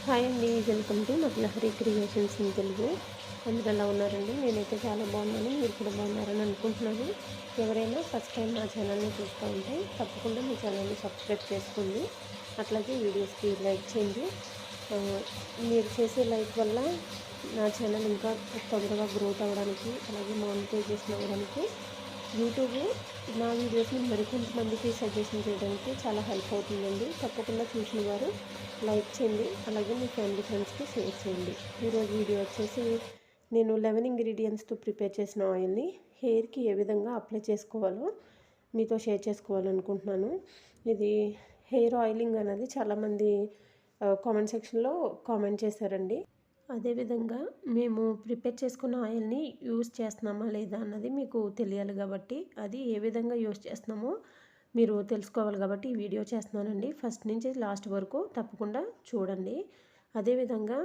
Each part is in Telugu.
హాయ్ అండి. Welcome to Madhulahari creations in Telugu. అందరూ ఎలా ఉన్నారండి? నేనైతే చాలా బాగున్నాను. మీరు కూడా బాగున్నారని అనుకుంటున్నాను. ఎవరైనా ఫస్ట్ టైం నా ఛానల్ని చూస్తూ ఉంటే తప్పకుండా మీ ఛానల్ని సబ్స్క్రైబ్ చేసుకోండి. అట్లాగే వీడియోస్కి లైక్ చేయండి. ఆ, మీరు చేసే లైక్ వల్ల నా ఛానల్ ఇంకా తొందరగా గ్రోత్ అవ్వడానికి, అలాగే మానిటైజేషన్ అవ్వడానికి యూట్యూబ్ నా వీడియోస్ని మరికొంతమందికి సజెషన్ చేయడానికి చాలా హెల్ప్ అవుతుందండి. తప్పకుండా చూసిన వారు లైక్ చేయండి, అలాగే మీ ఫ్యామిలీ ఫ్రెండ్స్కి షేర్ చేయండి. ఈరోజు వీడియో వచ్చేసి నేను 11 ఇంగ్రీడియంట్స్తో ప్రిపేర్ చేసిన ఆయిల్ని హెయిర్కి ఏ విధంగా అప్లై చేసుకోవాలో మీతో షేర్ చేసుకోవాలనుకుంటున్నాను. ఇది హెయిర్ ఆయిలింగ్ అనేది చాలామంది కామెంట్ సెక్షన్లో కామెంట్ చేశారండి. అదేవిధంగా మేము ప్రిపేర్ చేసుకున్న ఆయిల్ని యూస్ చేస్తున్నామా లేదా అన్నది మీకు తెలియాలి కాబట్టి, అది ఏ విధంగా యూస్ చేస్తున్నామో మీరు తెలుసుకోవాలి కాబట్టి ఈ వీడియో చేస్తున్నానండి. ఫస్ట్ నుంచి లాస్ట్ వరకు తప్పకుండా చూడండి. అదేవిధంగా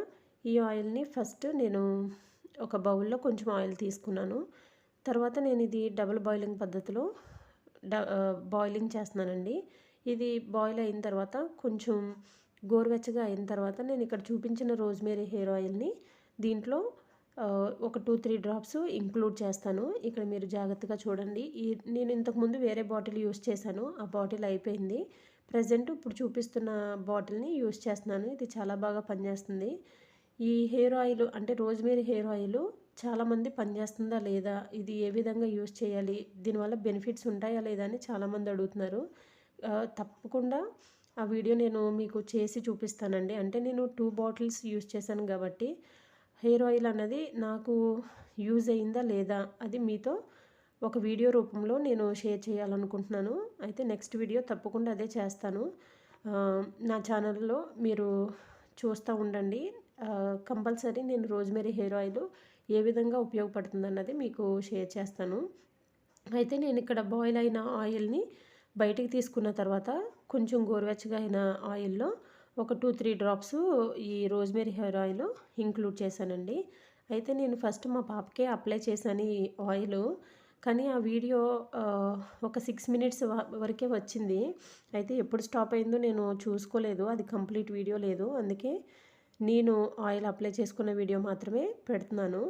ఈ ఆయిల్ని ఫస్ట్ నేను ఒక బౌల్లో కొంచెం ఆయిల్ తీసుకున్నాను. తర్వాత నేను ఇది డబుల్ బాయిలింగ్ పద్ధతిలో బాయిలింగ్ చేస్తున్నానండి. ఇది బాయిల్ అయిన తర్వాత కొంచెం గోరువెచ్చగా అయిన తర్వాత నేను ఇక్కడ చూపించిన రోజ్మేరీ హెయిర్ ఆయిల్ని దీంట్లో ఒక 2-3 డ్రాప్స్ ఇంక్లూడ్ చేస్తాను. ఇక్కడ మీరు జాగ్రత్తగా చూడండి. నేను ఇంతకుముందు వేరే బాటిల్ యూస్ చేశాను. ఆ బాటిల్ అయిపోయింది. ప్రజెంట్ ఇప్పుడు చూపిస్తున్న బాటిల్ని యూస్ చేస్తున్నాను. ఇది చాలా బాగా పనిచేస్తుంది. ఈ హెయిర్ ఆయిల్ అంటే రోజ్మేరీ హెయిర్ ఆయిల్ చాలామంది పనిచేస్తుందా లేదా, ఇది ఏ విధంగా యూస్ చేయాలి, దీనివల్ల బెనిఫిట్స్ ఉంటాయా లేదా అని చాలామంది అడుగుతున్నారు. తప్పకుండా ఆ వీడియో నేను మీకు చేసి చూపిస్తానండి. అంటే నేను 2 బాటిల్స్ యూస్ చేశాను కాబట్టి హెయిర్ ఆయిల్ అన్నది నాకు యూజ్ అయిందా లేదా అది మీతో ఒక వీడియో రూపంలో నేను షేర్ చేయాలనుకుంటున్నాను. అయితే నెక్స్ట్ వీడియో తప్పకుండా అదే చేస్తాను. నా ఛానల్లో మీరు చూస్తూ ఉండండి. కంపల్సరీ నేను రోజ్మేరీ హెయిర్ ఆయిల్ ఏ విధంగా ఉపయోగపడుతుందన్నది మీకు షేర్ చేస్తాను. అయితే నేను ఇక్కడ బాయిల్ అయిన ఆయిల్ని బయటికి తీసుకున్న తర్వాత కొంచెం గోరువెచ్చగా అయిన ఆయిల్లో ఒక 2-3 డ్రాప్స్ ఈ రోజ్మేరీ హెయిర్ ఆయిల్ ఇంక్లూడ్ చేశానండి. అయితే నేను ఫస్ట్ మా పాపకే అప్లై చేశాను ఈ ఆయిల్. కానీ ఆ వీడియో ఒక 6 మినిట్స్ వరకే వచ్చింది. అయితే ఎప్పుడు స్టాప్ అయిందో నేను చూసుకోలేదు. అది కంప్లీట్ వీడియో లేదు. అందుకే నేను ఆయిల్ అప్లై చేసుకున్న వీడియో మాత్రమే పెడుతున్నాను.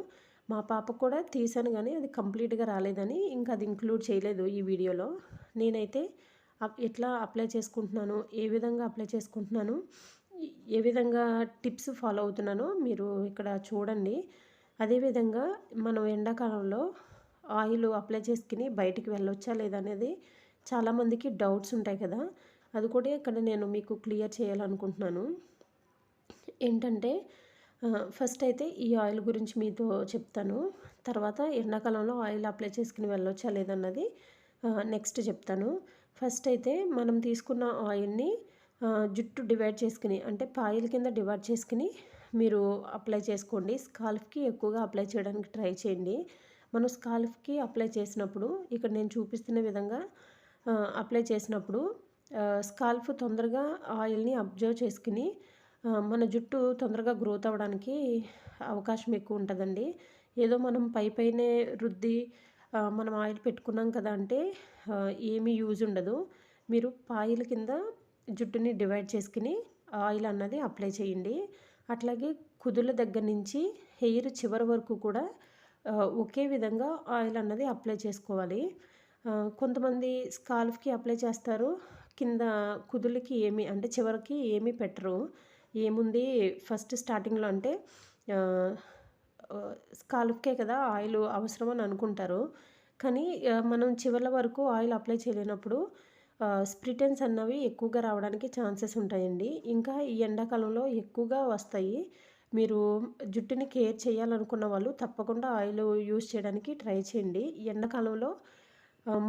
మా పాపకు కూడా తీసాను కానీ అది కంప్లీట్గా రాలేదని ఇంకా అది ఇంక్లూడ్ చేయలేదు ఈ వీడియోలో. నేనైతే ఎట్లా అప్లై చేసుకుంటున్నాను, ఏ విధంగా అప్లై చేసుకుంటున్నాను, ఏ విధంగా టిప్స్ ఫాలో అవుతున్నానో మీరు ఇక్కడ చూడండి. అదేవిధంగా మనం ఎండాకాలంలో ఆయిల్ అప్లై చేసుకుని బయటికి వెళ్ళొచ్చా లేదా అనేది చాలామందికి డౌట్స్ ఉంటాయి కదా. అది కూడా ఇక్కడ నేను మీకు క్లియర్ చేయాలనుకుంటున్నాను. ఏంటంటే ఫస్ట్ అయితే ఈ ఆయిల్ గురించి మీతో చెప్తాను. తర్వాత ఎండాకాలంలో ఆయిల్ అప్లై చేసుకుని వెళ్ళొచ్చా లేదన్నది నెక్స్ట్ చెప్తాను. ఫస్ట్ అయితే మనం తీసుకున్న ఆయిల్ని జుట్టు డివైడ్ చేసుకుని అంటే పాయిల్ కింద డివైడ్ చేసుకుని మీరు అప్లై చేసుకోండి. స్కాల్ఫ్కి ఎక్కువగా అప్లై చేయడానికి ట్రై చేయండి. మనం స్కాల్ఫ్కి అప్లై చేసినప్పుడు ఇక్కడ నేను చూపిస్తున్న విధంగా అప్లై చేసినప్పుడు స్కాల్ఫ్ తొందరగా ఆయిల్ని అబ్జర్వ్ చేసుకుని మన జుట్టు తొందరగా గ్రోత్ అవ్వడానికి అవకాశం ఎక్కువ ఉంటుందండి. ఏదో మనం పైనే రుద్ది మనం ఆయిల్ పెట్టుకున్నాం కదా అంటే ఏమీ యూజ్ ఉండదు. మీరు పాయిల్ కింద జుట్టుని డివైడ్ చేసుకుని ఆయిల్ అన్నది అప్లై చేయండి. అట్లాగే కుదుల దగ్గర నుంచి హెయిర్ చివరి వరకు కూడా ఒకే విధంగా ఆయిల్ అన్నది అప్లై చేసుకోవాలి. కొంతమంది స్కాల్ఫ్కి అప్లై చేస్తారు, కింద కుదులకి ఏమీ అంటే చివరికి ఏమీ పెట్టరు. ఏముంది ఫస్ట్ స్టార్టింగ్లో అంటే స్కాల్ఫ్కే కదా ఆయిల్ అవసరం అని అనుకుంటారు. కానీ మనం చివర్ల వరకు ఆయిల్ అప్లై చేయలేనప్పుడు స్ప్లిటన్స్ అన్నవి ఎక్కువగా రావడానికి ఛాన్సెస్ ఉంటాయండి. ఇంకా ఈ ఎండాకాలంలో ఎక్కువగా వస్తాయి. మీరు జుట్టుని కేర్ చేయాలనుకున్న వాళ్ళు తప్పకుండా ఆయిల్ యూస్ చేయడానికి ట్రై చేయండి. ఎండాకాలంలో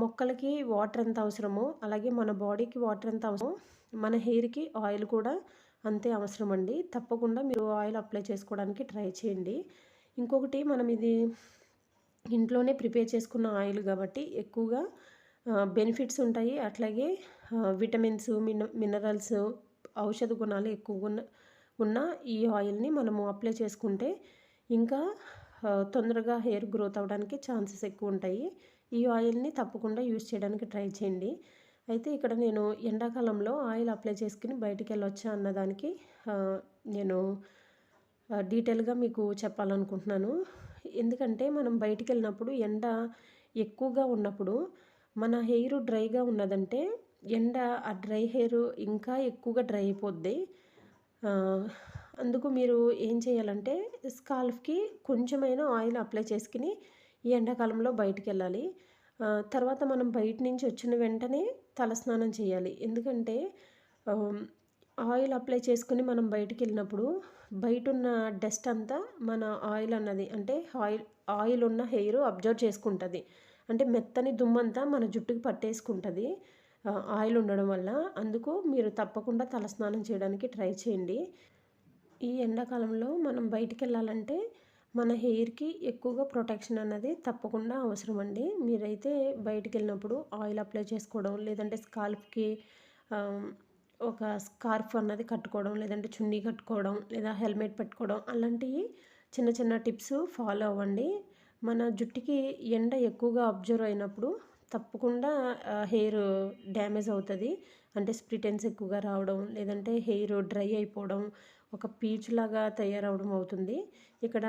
మొక్కలకి వాటర్ ఎంత అవసరమో అలాగే మన బాడీకి వాటర్ ఎంత అవసరమో మన హెయిర్కి ఆయిల్ కూడా అంతే అవసరం అండి. తప్పకుండా మీరు ఆయిల్ అప్లై చేసుకోవడానికి ట్రై చేయండి. ఇంకొకటి మనం ఇది ఇంట్లోనే ప్రిపేర్ చేసుకున్న ఆయిల్ కాబట్టి ఎక్కువగా బెనిఫిట్స్ ఉంటాయి. అట్లాగే విటమిన్స్, మినరల్స్, ఔషధ గుణాలు ఎక్కువగా ఉన్న ఈ ఆయిల్ని మనము అప్లై చేసుకుంటే ఇంకా తొందరగా హెయిర్ గ్రోత్ అవ్వడానికి ఛాన్సెస్ ఎక్కువ ఉంటాయి. ఈ ఆయిల్ని తప్పకుండా యూస్ చేయడానికి ట్రై చేయండి. అయితే ఇక్కడ నేను ఎండాకాలంలో ఆయిల్ అప్లై చేసుకుని బయటికి వెళ్ళొచ్చా అన్నదానికి నేను డీటెయిల్గా మీకు చెప్పాలనుకుంటున్నాను. ఎందుకంటే మనం బయటికి వెళ్ళినప్పుడు ఎండ ఎక్కువగా ఉన్నప్పుడు మన హెయిర్ డ్రైగా ఉన్నదంటే ఎండ ఆ డ్రై హెయిర్ ఇంకా ఎక్కువగా డ్రై అయిపోద్ది. అందుకు మీరు ఏం చేయాలంటే స్కాల్ఫ్కి కొంచెమైనా ఆయిల్ అప్లై చేసుకుని ఈ ఎండాకాలంలో బయటికి వెళ్ళాలి. తర్వాత మనం బయట నుంచి వచ్చిన వెంటనే తలస్నానం చేయాలి. ఎందుకంటే ఆయిల్ అప్లై చేసుకుని మనం బయటికి వెళ్ళినప్పుడు బయటున్న డస్ట్ అంతా మన ఆయిల్ అన్నది అంటే ఆయిల్ ఉన్న హెయిర్ అబ్జర్వ్ చేసుకుంటుంది. అంటే మెత్తని దుమ్మంతా మన జుట్టుకి పట్టేసుకుంటుంది ఆయిల్ ఉండడం వల్ల. అందుకు మీరు తప్పకుండా తలస్నానం చేయడానికి ట్రై చేయండి. ఈ ఎండాకాలంలో మనం బయటికి వెళ్ళాలంటే మన హెయిర్కి ఎక్కువగా ప్రొటెక్షన్ అన్నది తప్పకుండా అవసరం అండి. మీరైతే బయటికి వెళ్ళినప్పుడు ఆయిల్ అప్లై చేసుకోవడం, లేదంటే స్కాల్ఫ్కి ఒక స్కార్ఫ్ అన్నది కట్టుకోవడం, లేదంటే చున్నీ కట్టుకోవడం, లేదా హెల్మెట్ పెట్టుకోవడం, అలాంటివి చిన్న చిన్న టిప్స్ ఫాలో అవ్వండి. మన జుట్టుకి ఎండ ఎక్కువగా అబ్జర్వ్ అయినప్పుడు తప్పకుండా హెయిర్ డ్యామేజ్ అవుతుంది. అంటే స్ప్లిటెన్స్ ఎక్కువగా రావడం, లేదంటే హెయిర్ డ్రై అయిపోవడం, ఒక పీచులాగా తయారవడం అవుతుంది. ఇక్కడ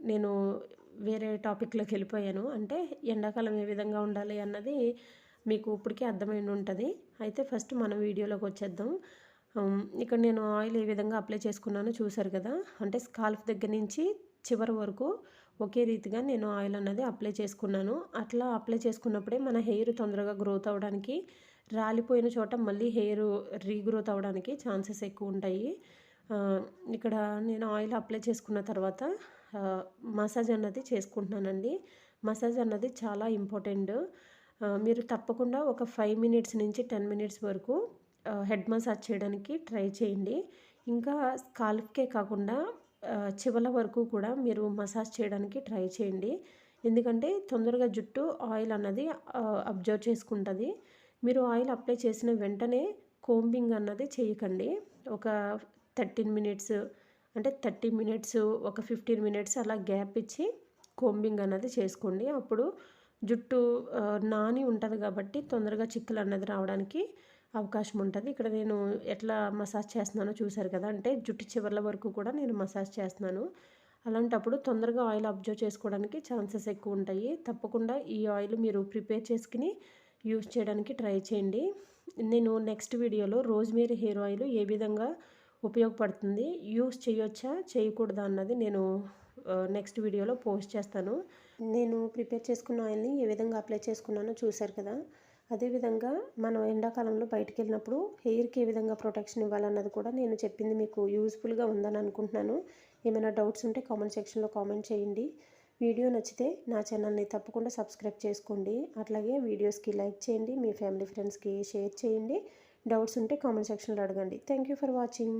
నేను వేరే టాపిక్లోకి వెళ్ళిపోయాను. అంటే ఎండాకాలం ఏ విధంగా ఉండాలి అన్నది మీకు ఇప్పటికే అర్థమై ఉంటుంది. అయితే ఫస్ట్ మనం వీడియోలోకి వచ్చేద్దాం. ఇక్కడ నేను ఆయిల్ ఏ విధంగా అప్లై చేసుకున్నానో చూసారు కదా. అంటే స్కాల్ఫ్ దగ్గర నుంచి చివరి వరకు ఒకే రీతిగా నేను ఆయిల్ అన్నది అప్లై చేసుకున్నాను. అట్లా అప్లై చేసుకున్నప్పుడే మన హెయిర్ తొందరగా గ్రోత్ అవ్వడానికి, రాలిపోయిన చోట మళ్ళీ హెయిర్ రీగ్రోత్ అవ్వడానికి ఛాన్సెస్ ఎక్కువ ఉంటాయి. ఇక్కడ నేను ఆయిల్ అప్లై చేసుకున్న తర్వాత మసాజ్ అన్నది చేసుకుంటున్నానండి. మసాజ్ అన్నది చాలా ఇంపార్టెంట్. మీరు తప్పకుండా ఒక 5 మినిట్స్ నుంచి 10 మినిట్స్ వరకు హెడ్ మసాజ్ చేయడానికి ట్రై చేయండి. ఇంకా స్కాల్ఫ్కే కాకుండా చివల వరకు కూడా మీరు మసాజ్ చేయడానికి ట్రై చేయండి. ఎందుకంటే తొందరగా జుట్టు ఆయిల్ అన్నది అబ్జర్వ్ చేసుకుంటుంది. మీరు ఆయిల్ అప్లై చేసిన వెంటనే కోంబింగ్ అన్నది చేయకండి. ఒక 13 మినిట్స్ అంటే 30 మినిట్స్, ఒక 15 మినిట్స్ అలా గ్యాప్ ఇచ్చి కోంబింగ్ అన్నది చేసుకోండి. అప్పుడు జుట్టు నాని ఉంటుంది కాబట్టి తొందరగా చిక్కులు అన్నది రావడానికి అవకాశం ఉంటుంది. ఇక్కడ నేను ఎట్లా మసాజ్ చేస్తున్నానో చూసారు కదా. అంటే జుట్టు చివర్ల వరకు కూడా నేను మసాజ్ చేస్తున్నాను. అలాంటప్పుడు తొందరగా ఆయిల్ అబ్జర్వ్ చేసుకోవడానికి ఛాన్సెస్ ఎక్కువ ఉంటాయి. తప్పకుండా ఈ ఆయిల్ మీరు ప్రిపేర్ చేసుకుని యూస్ చేయడానికి ట్రై చేయండి. నేను నెక్స్ట్ వీడియోలో రోజ్మేరీ హెయిర్ ఆయిల్ ఏ విధంగా ఉపయోగపడుతుంది, యూస్ చేయొచ్చా చేయకూడదా అన్నది నేను నెక్స్ట్ వీడియోలో పోస్ట్ చేస్తాను. నేను ప్రిపేర్ చేసుకున్న ఆయిల్ని ఏ విధంగా అప్లై చేసుకున్నానో చూసారు కదా. అదేవిధంగా మనం ఎండాకాలంలో బయటికి వెళ్ళినప్పుడు హెయిర్కి ఏ విధంగా ప్రొటెక్షన్ ఇవ్వాలన్నది కూడా నేను చెప్పింది మీకు యూస్ఫుల్గా ఉందని అనుకుంటున్నాను. ఏమైనా డౌట్స్ ఉంటే కామెంట్ సెక్షన్లో కామెంట్ చేయండి. వీడియో నచ్చితే నా ఛానల్ని తప్పకుండా సబ్స్క్రైబ్ చేసుకోండి. అట్లాగే వీడియోస్కి లైక్ చేయండి, మీ ఫ్యామిలీ ఫ్రెండ్స్కి షేర్ చేయండి. డౌట్స్ ఉంటే కామెంట్ సెక్షన్లో అడగండి. Thank you for watching.